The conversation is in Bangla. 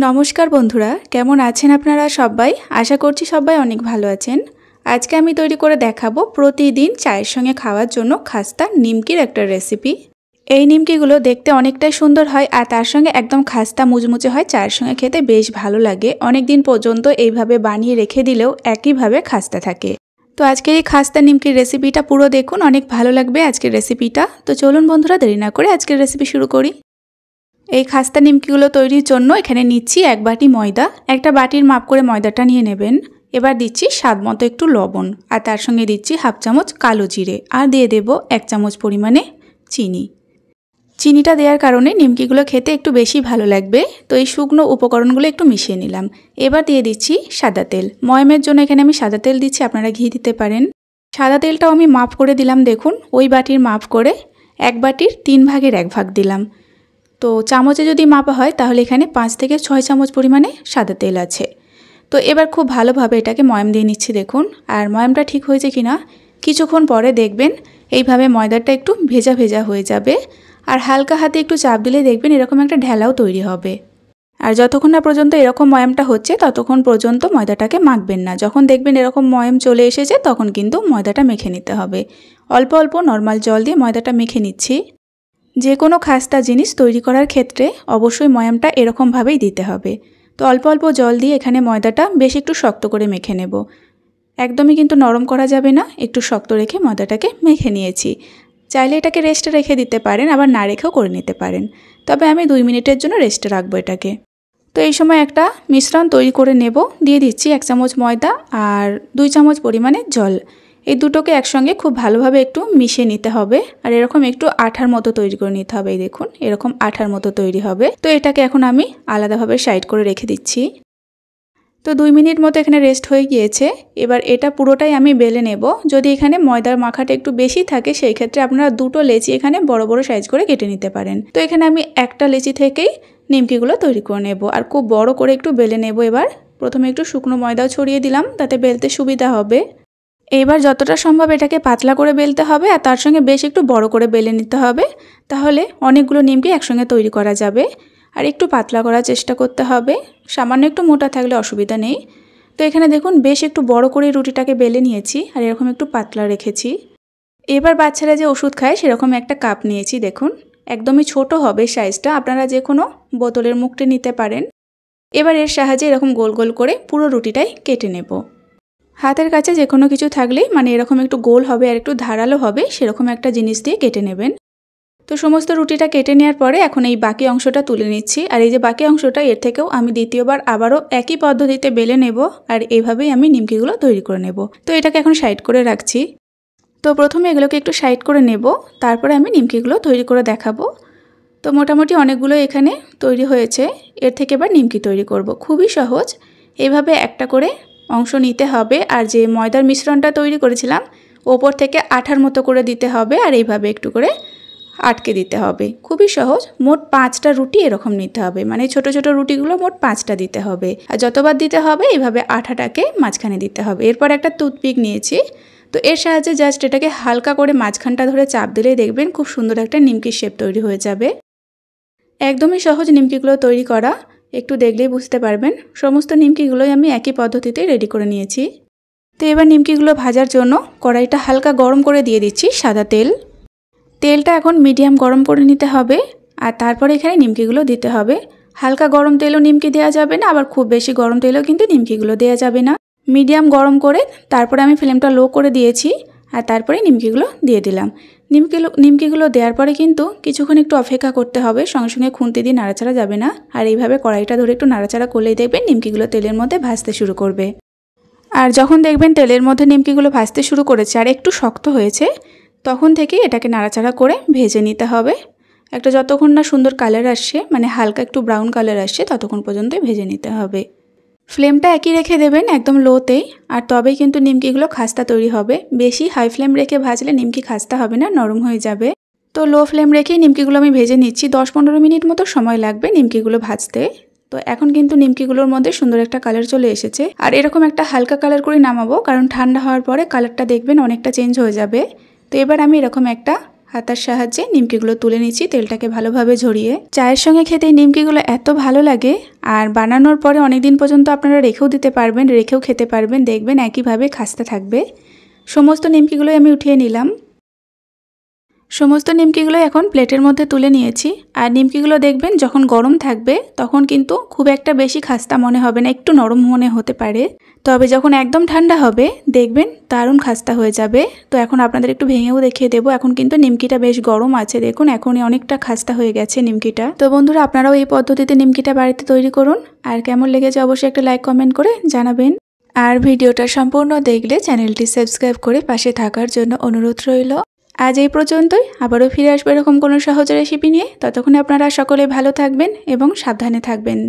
নমস্কার বন্ধুরা, কেমন আছেন আপনারা সবাই? আশা করছি সবাই অনেক ভালো আছেন। আজকে আমি তৈরি করে দেখাবো প্রতিদিন চায়ের সঙ্গে খাওয়ার জন্য খাস্তা নিমকির একটা রেসিপি। এই নিমকিগুলো দেখতে অনেকটাই সুন্দর হয় আর তার সঙ্গে একদম খাস্তা মুচমুচে হয়, চায়ের সঙ্গে খেতে বেশ ভালো লাগে। অনেক দিন পর্যন্ত এইভাবে বানিয়ে রেখে দিলেও একইভাবে খাস্তা থাকে। তো আজকের এই খাস্তা নিমকির রেসিপিটা পুরো দেখুন, অনেক ভালো লাগবে আজকের রেসিপিটা। তো চলুন বন্ধুরা, দেরি না করে আজকের রেসিপি শুরু করি। এই খাস্তা নিমকিগুলো তৈরির জন্য এখানে নিচ্ছি 1 বাটি ময়দা। একটা বাটির মাপ করে ময়দাটা নিয়ে নেবেন। এবার দিচ্ছি স্বাদ মতো একটু লবণ, আর তার সঙ্গে দিচ্ছি হাফ চামচ কালো জিরে, আর দিয়ে দেব 1 চামচ পরিমাণে চিনি। চিনিটা দেওয়ার কারণে নিমকিগুলো খেতে একটু বেশি ভালো লাগবে। তো এই শুকনো উপকরণগুলো একটু মিশিয়ে নিলাম। এবার দিয়ে দিচ্ছি সাদা তেল। ময়মের জন্য এখানে আমি সাদা তেল দিচ্ছি, আপনারা ঘি দিতে পারেন। সাদা তেলটাও আমি মাপ করে দিলাম, দেখুন ওই বাটির মাপ করে 1 বাটির 3 ভাগের 1 ভাগ দিলাম। তো চামচে যদি মাপা হয় তাহলে এখানে 5 থেকে 6 চামচ পরিমাণে সাদা তেল আছে। তো এবার খুব ভালোভাবে এটাকে ময়াম দিয়ে নিচ্ছি, দেখুন। আর ময়ামটা ঠিক হয়েছে কিনা কিছুক্ষণ পরে দেখবেন এইভাবে ময়দাটা একটু ভেজা ভেজা হয়ে যাবে, আর হালকা হাতে একটু চাপ দিলে দেখবেন এরকম একটা ঢেলাও তৈরি হবে। আর যতক্ষণ না পর্যন্ত এরকম ময়ামটা হচ্ছে ততক্ষণ পর্যন্ত ময়দাটাকে মাখবেন না। যখন দেখবেন এরকম ময়াম চলে এসেছে তখন কিন্তু ময়দাটা মেখে নিতে হবে। অল্প অল্প নর্মাল জল দিয়ে ময়দাটা মেখে নিচ্ছি। যে কোনো খাস্তা জিনিস তৈরি করার ক্ষেত্রে অবশ্যই ময়ামটা এরকমভাবেই দিতে হবে। তো অল্প অল্প জল দিয়ে এখানে ময়দাটা বেশ একটু শক্ত করে মেখে নেব। একদমই কিন্তু নরম করা যাবে না, একটু শক্ত রেখে ময়দাটাকে মেখে নিয়েছি। চাইলে এটাকে রেস্টে রেখে দিতে পারেন, আবার না রেখেও করে নিতে পারেন। তবে আমি 2 মিনিটের জন্য রেস্টে রাখবো এটাকে। তো এই সময় একটা মিশ্রণ তৈরি করে নেব। দিয়ে দিচ্ছি 1 চামচ ময়দা আর 2 চামচ পরিমাণে জল। এই দুটোকে একসঙ্গে খুব ভালোভাবে একটু মিশিয়ে নিতে হবে, আর এরকম একটু আঠার মতো তৈরি করে নিতে হবে। এই দেখুন এরকম আঠার মতো তৈরি হবে। তো এটাকে এখন আমি আলাদাভাবে সাইড করে রেখে দিচ্ছি। তো 2 মিনিট মতো এখানে রেস্ট হয়ে গিয়েছে। এবার এটা পুরোটাই আমি বেলে নেব। যদি এখানে ময়দার মাখাটা একটু বেশি থাকে সেই ক্ষেত্রে আপনারা 2টো লেচি এখানে বড় বড় সাইজ করে কেটে নিতে পারেন। তো এখানে আমি একটা লেচি থেকেই নিমকিগুলো তৈরি করে নেব, আর খুব বড় করে একটু বেলে নেব। এবার প্রথমে একটু শুকনো ময়দাও ছড়িয়ে দিলাম, তাতে বেলতে সুবিধা হবে। এবার যতটা সম্ভব এটাকে পাতলা করে বেলতে হবে, আর তার সঙ্গে বেশ একটু বড় করে বেলে নিতে হবে। তাহলে অনেকগুলো নিমকি একসঙ্গে তৈরি করা যাবে। আর একটু পাতলা করার চেষ্টা করতে হবে, সামান্য একটু মোটা থাকলে অসুবিধা নেই। তো এখানে দেখুন বেশ একটু বড় করে রুটিটাকে বেলে নিয়েছি, আর এরকম একটু পাতলা রেখেছি। এবার বাচ্চারা যে ওষুধ খায় সেরকম একটা কাপ নিয়েছি, দেখুন একদমই ছোট হবে সাইজটা। আপনারা যে কোনো বোতলের মুখটে নিতে পারেন। এবার এর সাহায্যে এরকম গোল গোল করে পুরো রুটিটাই কেটে নেব। হাতের কাছে যে কোনো কিছু থাকলেই, মানে এরকম একটু গোল হবে আর একটু ধারালো হবে সেরকম একটা জিনিস দিয়ে কেটে নেবেন। তো সমস্ত রুটিটা কেটে নেওয়ার পরে এখন এই বাকি অংশটা তুলে নিচ্ছি। আর এই যে বাকি অংশটা, এর থেকেও আমি দ্বিতীয়বার আবারও একই পদ্ধতিতে বেলে নেব, আর এইভাবেই আমি নিমকিগুলো তৈরি করে নেব। তো এটাকে এখন সাইড করে রাখছি। তো প্রথমে এগুলোকে একটু সাইড করে নেব, তারপরে আমি নিমকিগুলো তৈরি করে দেখাবো। তো মোটামুটি অনেকগুলো এখানে তৈরি হয়েছে। এর থেকে এবার নিমকি তৈরি করব। খুবই সহজ। এইভাবে একটা করে অংশ নিতে হবে, আর যে ময়দার মিশ্রণটা তৈরি করেছিলাম ওপর থেকে আঠার মতো করে দিতে হবে, আর এইভাবে একটু করে আটকে দিতে হবে। খুবই সহজ। মোট 5টা রুটি এরকম নিতে হবে, মানে ছোট ছোট রুটিগুলো মোট 5টা দিতে হবে। আর যতবার দিতে হবে এইভাবে আঠাটাকে মাঝখানে দিতে হবে। এরপর একটা টুথপিক নিয়েছি। তো এর সাহায্যে জাস্ট এটাকে হালকা করে মাঝখানটা ধরে চাপ দিলেই দেখবেন খুব সুন্দর একটা নিমকির শেপ তৈরি হয়ে যাবে। একদমই সহজ নিমকিগুলো তৈরি করা, একটু দেখলেই বুঝতে পারবেন। সমস্ত নিমকিগুলোই আমি একই পদ্ধতিতে রেডি করে নিয়েছি। তো এবার নিমকিগুলো ভাজার জন্য কড়াইটা হালকা গরম করে দিয়ে দিচ্ছি সাদা তেল। তেলটা এখন মিডিয়াম গরম করে নিতে হবে, আর তারপরে এখানে নিমকিগুলো দিতে হবে। হালকা গরম তেলও নিমকি দেওয়া যাবে না, আবার খুব বেশি গরম তেলও কিন্তু নিমকিগুলো দেওয়া যাবে না। মিডিয়াম গরম করে তারপরে আমি ফ্লেমটা লো করে দিয়েছি, আর তারপরে নিমকিগুলো দিয়ে দিলাম। নিমকিগুলো দেওয়ার পরে কিন্তু কিছুক্ষণ একটু অপেক্ষা করতে হবে, সঙ্গে সঙ্গে খুন্তি দিয়ে নাড়াচাড়া যাবে না। আর এইভাবে কড়াইটা ধরে একটু নাড়াচাড়া করলেই দেখবেন নিমকিগুলো তেলের মধ্যে ভাজতে শুরু করবে। আর যখন দেখবেন তেলের মধ্যে নিমকিগুলো ভাজতে শুরু করেছে আর একটু শক্ত হয়েছে, তখন থেকেই এটাকে নাড়াচাড়া করে ভেজে নিতে হবে। একটা যতক্ষণ না সুন্দর কালার আসছে, মানে হালকা একটু ব্রাউন কালার আসছে, ততক্ষণ পর্যন্তই ভেজে নিতে হবে। ফ্লেমটা একই রেখে দেবেন, একদম লোতেই। আর তবেই কিন্তু নিমকিগুলো খাস্তা তৈরি হবে। বেশি হাই ফ্লেম রেখে ভাজলে নিমকি খাস্তা হবে না, নরম হয়ে যাবে। তো লো ফ্লেম রেখেই নিমকিগুলো আমি ভেজে নিচ্ছি। 10-15 মিনিট মতো সময় লাগবে নিমকিগুলো ভাজতে। তো এখন কিন্তু নিমকিগুলোর মধ্যে সুন্দর একটা কালার চলে এসেছে, আর এরকম একটা হালকা কালার করে নামাবো, কারণ ঠান্ডা হওয়ার পরে কালারটা দেখবেন অনেকটা চেঞ্জ হয়ে যাবে। তো এবার আমি এরকম একটা হাতার সাহায্যে নিমকিগুলো তুলে নিচ্ছি তেলটাকে ভালোভাবে ঝরিয়ে। চায়ের সঙ্গে খেতে এই নিমকিগুলো এত ভালো লাগে, আর বানানোর পরে অনেক দিন পর্যন্ত আপনারা রেখেও দিতে পারবেন, রেখেও খেতে পারবেন, দেখবেন একইভাবে খাস্তা থাকবে। সমস্ত নিমকিগুলোই আমি উঠিয়ে নিলাম। সমস্ত নিমকিগুলো এখন প্লেটের মধ্যে তুলে নিয়েছি। আর নিমকিগুলো দেখবেন যখন গরম থাকবে তখন কিন্তু খুব একটা বেশি খাস্তা মনে হবে না, একটু নরম মনে হতে পারে। তবে যখন একদম ঠান্ডা হবে দেখবেন দারুণ খাস্তা হয়ে যাবে। তো এখন আপনাদের একটু ভেঙেও দেখিয়ে দেবো। এখন কিন্তু নিমকিটা বেশ গরম আছে, দেখুন এখনই অনেকটা খাস্তা হয়ে গেছে নিমকিটা। তো বন্ধুরা, আপনারাও এই পদ্ধতিতে নিমকিটা বাড়িতে তৈরি করুন। আর কেমন লেগেছে অবশ্যই একটা লাইক কমেন্ট করে জানাবেন। আর ভিডিওটা সম্পূর্ণ দেখলে চ্যানেলটি সাবস্ক্রাইব করে পাশে থাকার জন্য অনুরোধ রইল। আজ এই পর্যন্তই, আবারও ফিরে আসবো এরকম কোনো সহজ রেসিপি নিয়ে। ততক্ষণে আপনারা সকলে ভালো থাকবেন এবং সাবধানে থাকবেন।